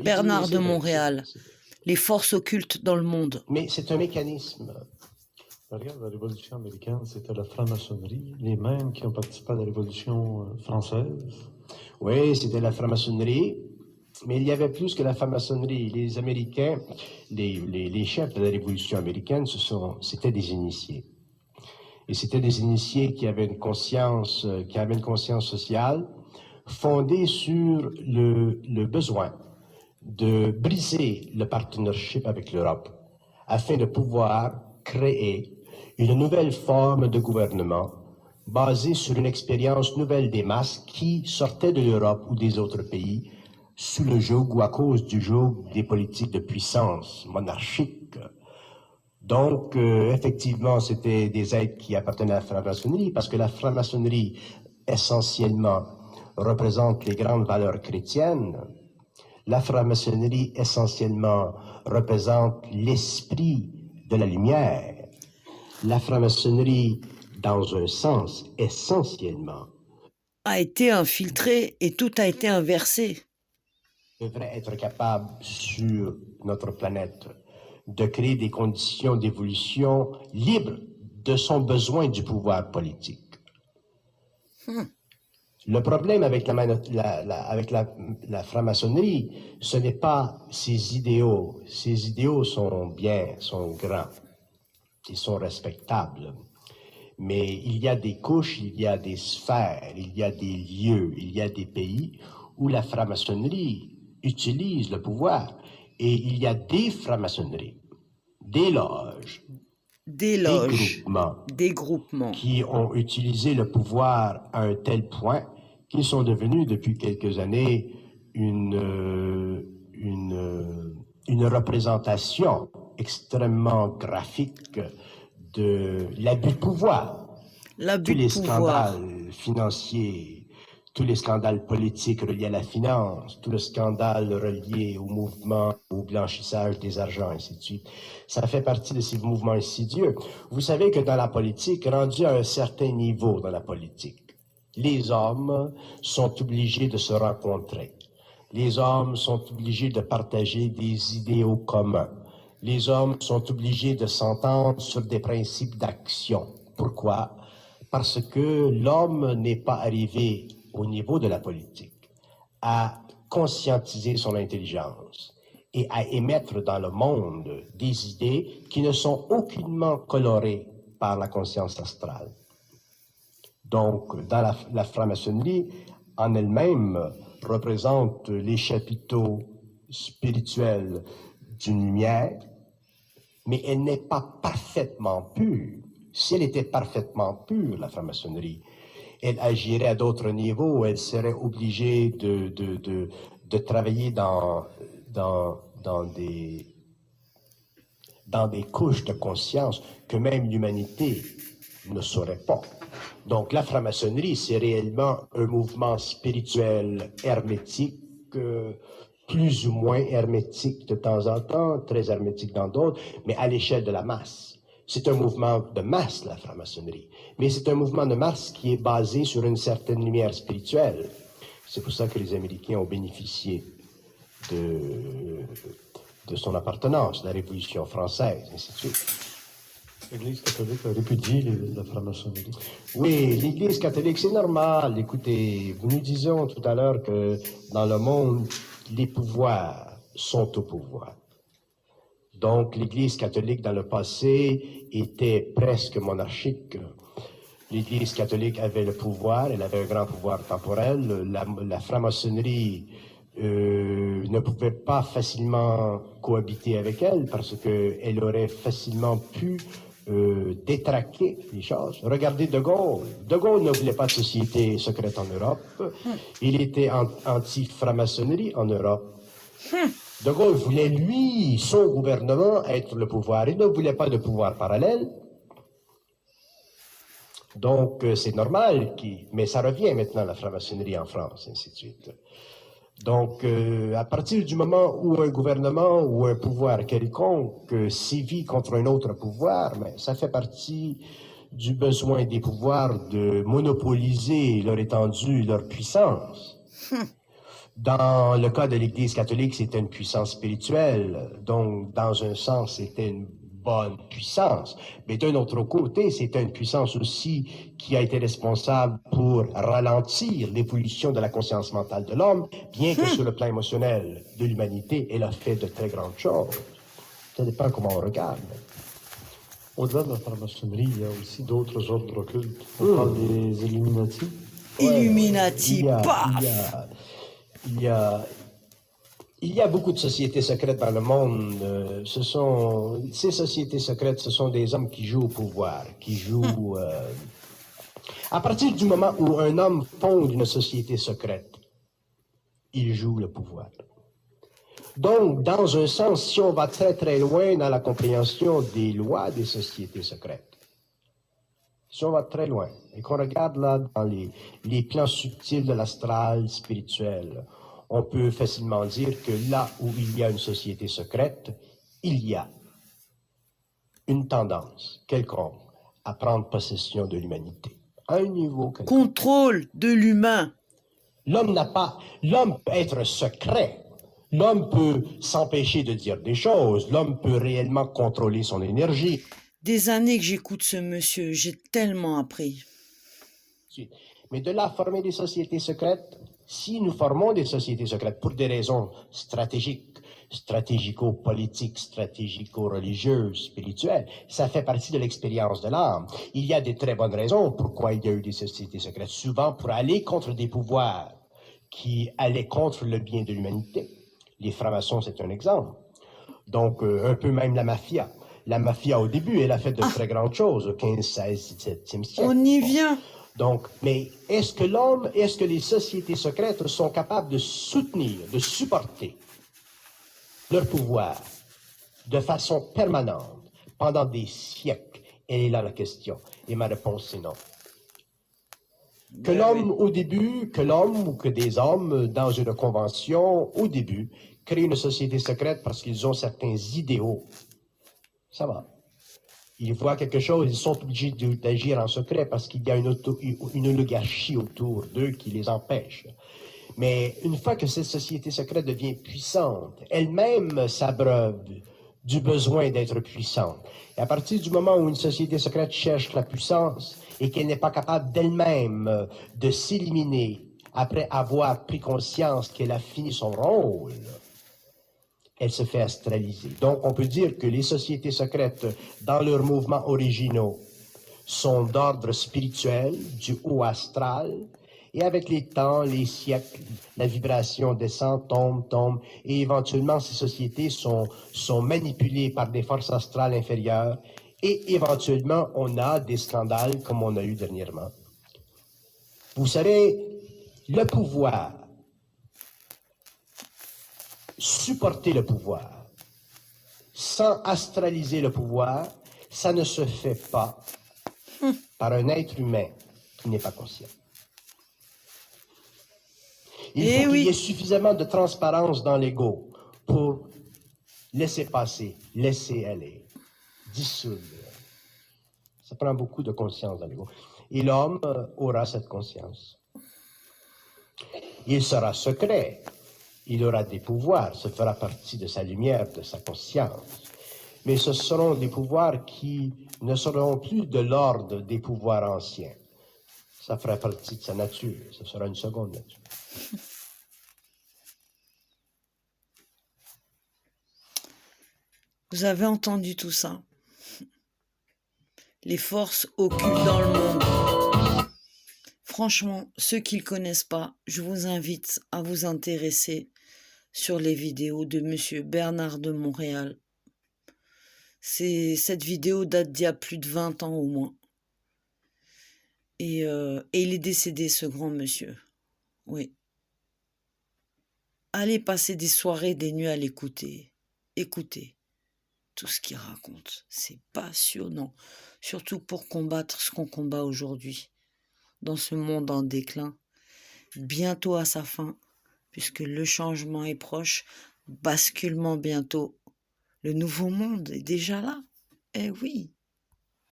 Bernard de Montréal, les forces occultes dans le monde. Mais c'est un mécanisme. Regarde, la Révolution américaine, c'était la franc-maçonnerie, les mêmes qui ont participé à la Révolution française. Oui, c'était la franc-maçonnerie, mais il y avait plus que la franc-maçonnerie. Les Américains, les chefs de la Révolution américaine, c'était des initiés. Et c'était des initiés qui avaient une conscience sociale fondée sur le besoin de briser le partnership avec l'Europe afin de pouvoir créer une nouvelle forme de gouvernement basée sur une expérience nouvelle des masses qui sortaient de l'Europe ou des autres pays sous le joug ou à cause du joug des politiques de puissance monarchique. Donc, effectivement, c'était des êtres qui appartenaient à la franc-maçonnerie parce que la franc-maçonnerie, essentiellement, représente les grandes valeurs chrétiennes. La franc-maçonnerie, essentiellement, représente l'esprit de la lumière. La franc-maçonnerie, dans un sens, essentiellement, A été infiltré et tout a été inversé. Devrait être capable, sur notre planète, de créer des conditions d'évolution libres de son besoin du pouvoir politique. Le problème avec la franc-maçonnerie, ce n'est pas ses idéaux. Ses idéaux sont grands, ils sont respectables. Mais il y a des couches, il y a des sphères, il y a des lieux, il y a des pays où la franc-maçonnerie utilise le pouvoir. Et il y a des francs-maçonneries, des loges, des groupements qui ont utilisé le pouvoir à un tel point qu'ils sont devenus depuis quelques années une représentation extrêmement graphique de l'abus de pouvoir. Tous les scandales financiers, tous les scandales politiques reliés à la finance, tout le scandale relié au mouvement, au blanchissage des argents, ainsi de suite. Ça fait partie de ces mouvements insidieux. Vous savez que dans la politique, rendu à un certain niveau dans la politique, les hommes sont obligés de se rencontrer. Les hommes sont obligés de partager des idéaux communs. Les hommes sont obligés de s'entendre sur des principes d'action. Pourquoi? Parce que l'homme n'est pas arrivé au niveau de la politique à conscientiser son intelligence et à émettre dans le monde des idées qui ne sont aucunement colorées par la conscience astrale. Donc, dans la franc-maçonnerie, en elle-même, représente les chapiteaux spirituels d'une lumière, mais elle n'est pas parfaitement pure. Si elle était parfaitement pure, la franc-maçonnerie, elle agirait à d'autres niveaux, elle serait obligée de travailler dans des couches de conscience que même l'humanité ne saurait pas. Donc la franc-maçonnerie, c'est réellement un mouvement spirituel hermétique, plus ou moins hermétique de temps en temps, très hermétique dans d'autres, mais à l'échelle de la masse. C'est un mouvement de masse, la franc-maçonnerie, mais c'est un mouvement de masse qui est basé sur une certaine lumière spirituelle. C'est pour ça que les Américains ont bénéficié de son appartenance, la Révolution française, ainsi de suite. L'Église catholique a répudié la franc-maçonnerie. Oui, l'Église catholique, c'est normal. Écoutez, nous disions tout à l'heure que dans le monde, les pouvoirs sont au pouvoir. Donc, l'Église catholique, dans le passé, était presque monarchique. L'Église catholique avait le pouvoir, elle avait un grand pouvoir temporel. La franc-maçonnerie ne pouvait pas facilement cohabiter avec elle parce qu'elle aurait facilement pu détraquer les choses. Regardez De Gaulle. De Gaulle ne voulait pas de société secrète en Europe. Il était anti-franc-maçonnerie en Europe. De Gaulle voulait, lui, son gouvernement, être le pouvoir. Il ne voulait pas de pouvoir parallèle. Donc, c'est normal, mais ça revient maintenant, la franc-maçonnerie en France, ainsi de suite. Donc, à partir du moment où un gouvernement ou un pouvoir quelconque sévit contre un autre pouvoir, mais ça fait partie du besoin des pouvoirs de monopoliser leur étendue, leur puissance. Dans le cas de l'Église catholique, c'était une puissance spirituelle, donc dans un sens, c'était une bonne puissance. Mais d'un autre côté, c'était une puissance aussi qui a été responsable pour ralentir l'évolution de la conscience mentale de l'homme, bien que sur le plan émotionnel de l'humanité, elle a fait de très grandes choses. Ça dépend comment on regarde. Au-delà de la franc-maçonnerie, il y a aussi d'autres ordres occultes. On parle des Illuminati. Illuminati, il y a beaucoup de sociétés secrètes dans le monde. Ces sociétés secrètes, ce sont des hommes qui jouent au pouvoir, qui jouent... À partir du moment où un homme fonde une société secrète, il joue le pouvoir. Donc, dans un sens, si on va très très loin dans la compréhension des lois des sociétés secrètes, si on va très loin et qu'on regarde là dans les plans subtils de l'astral spirituel, on peut facilement dire que là où il y a une société secrète, il y a une tendance quelconque à prendre possession de l'humanité. À un niveau quelconque. Contrôle de l'humain. L'homme peut être secret. L'homme peut s'empêcher de dire des choses. L'homme peut réellement contrôler son énergie. Des années que j'écoute ce monsieur, j'ai tellement appris. Mais de là à former des sociétés secrètes, si nous formons des sociétés secrètes pour des raisons stratégiques, stratégico-politiques, stratégico-religieuses, spirituelles, ça fait partie de l'expérience de l'âme. Il y a des très bonnes raisons pourquoi il y a eu des sociétés secrètes, souvent pour aller contre des pouvoirs qui allaient contre le bien de l'humanité. Les francs-maçons, c'est un exemple. Donc, un peu même la mafia. La mafia, au début, elle a fait de très grandes choses au 15, 16, 17e siècle. On y vient. Donc, mais est-ce que les sociétés secrètes sont capables de soutenir, de supporter leur pouvoir de façon permanente pendant des siècles? Elle est là la question. Et ma réponse, c'est non. Que l'homme, au début, que l'homme ou que des hommes, dans une convention, au début, créent une société secrète parce qu'ils ont certains idéaux, ça va. Ils voient quelque chose, ils sont obligés d'agir en secret parce qu'il y a une oligarchie autour d'eux qui les empêche. Mais une fois que cette société secrète devient puissante, elle-même s'abreuve du besoin d'être puissante. Et à partir du moment où une société secrète cherche la puissance et qu'elle n'est pas capable d'elle-même de s'éliminer après avoir pris conscience qu'elle a fini son rôle, elle se fait astraliser. Donc, on peut dire que les sociétés secrètes, dans leurs mouvements originaux, sont d'ordre spirituel, du haut astral, et avec les temps, les siècles, la vibration descend, tombe, et éventuellement, ces sociétés sont manipulées par des forces astrales inférieures, et éventuellement, on a des scandales comme on a eu dernièrement. Vous savez, le pouvoir, supporter le pouvoir, sans astraliser le pouvoir, ça ne se fait pas par un être humain qui n'est pas conscient. Il faut qu'il y ait suffisamment de transparence dans l'ego pour laisser passer, laisser aller, dissoudre. Ça prend beaucoup de conscience dans l'ego. Et l'homme aura cette conscience. Il sera secret. Il aura des pouvoirs, ça fera partie de sa lumière, de sa conscience. Mais ce seront des pouvoirs qui ne seront plus de l'ordre des pouvoirs anciens. Ça fera partie de sa nature, ce sera une seconde nature. Vous avez entendu tout ça? Les forces occultes dans le monde. Franchement, ceux qui ne le connaissent pas, je vous invite à vous intéresser sur les vidéos de Monsieur Bernard de Montréal. Cette vidéo date d'il y a plus de 20 ans au moins. Et il est décédé, ce grand monsieur. Oui. Allez passer des soirées, des nuits à l'écouter. Écoutez tout ce qu'il raconte. C'est passionnant. Surtout pour combattre ce qu'on combat aujourd'hui. Dans ce monde en déclin. Bientôt à sa fin. Puisque le changement est proche. Basculement bientôt. Le nouveau monde est déjà là. Eh oui.